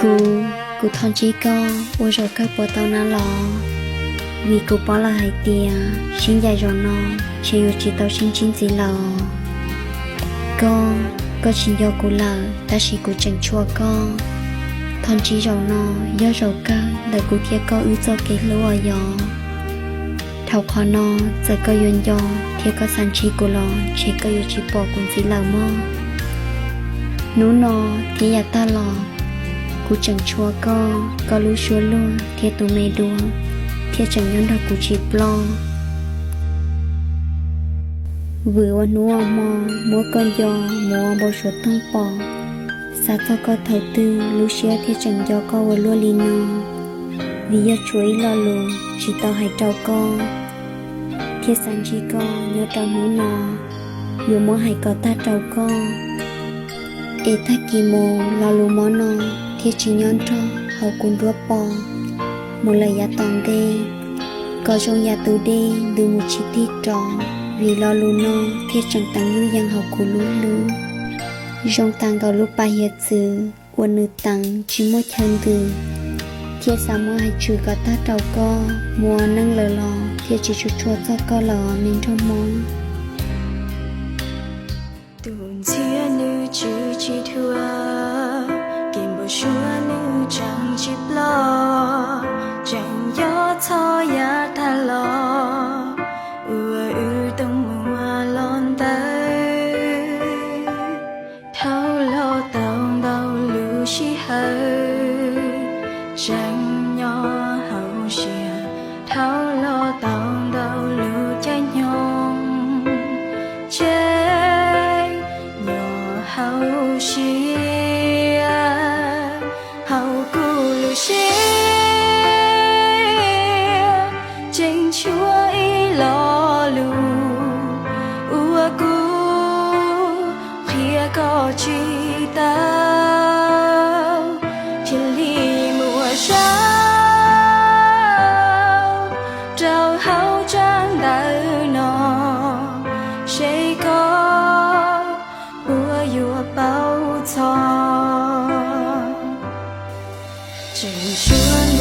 Cô, cô thon chỉ có, ôi rồi cái bộ tao nó lò. Vì cô bỏ là hai tia, xin dài rồi nó, chỉ yêu chỉ tao xin chín gì lò. Có chỉ do cô lờ, ta chỉ cô chẳng chua con. Thon chỉ rồi nó, do rồi cơ, đời cô kia có ưu cho cái lúa ở gió. Thảo khó nó, giờ có duyên do, thì có sẵn chỉ cô lò, chỉ có yêu chỉ bỏ cũng gì lờ mơ. Nú nó, thì nhà ta lò. Cô chẳng chua có lú chua luôn, thì tụi mày đùa, thì chẳng nhớ được cô chỉ lo. Vừa nua mò, mua con giò, mua bao số thông bò. Xa cho có thầu tư, lú xé thì chẳng do có vừa lua lì nò. Vì do chuối lo lù, chỉ tao hay trao con. Thì sẵn chỉ có nhớ trao nú nò, dù mua hay có ta trao con. Ê ta kỳ mồ, lo lù mò nò. Thì chỉ nhón cho hậu cùng rùa bò. Một lời giá toàn đê, có trong nhà tù đê đưa một chi tiết trò. Vì lo lù nó thì chẳng tăng lưu dân hậu của lũ lũ. Trong tăng gạo lúc ba hiệt dự, quân nữ tăng chỉ một chân từ. Thì sao mua hay chửi có ta trâu co, mua nâng lờ lò. Thì chỉ chút chuột cho co lò nên trong món. Tùn chia nữ chữ chỉ thua, chúa nữ chẳng chịp lo, chẳng gió cho ya ta lo, tâm mùa lon tới, thao lo tao đau lưu chi hơi, chẳng nhỏ hậu xìa, thao lo tao đau lưu cha nhong, chế nhỏ hậu xìa. Chính chúa ý lo lù ua cu phía có chi tao thiên lý mùa sao trao hao trang đời nọ sẽ có ua dùa bao thọ chính chúa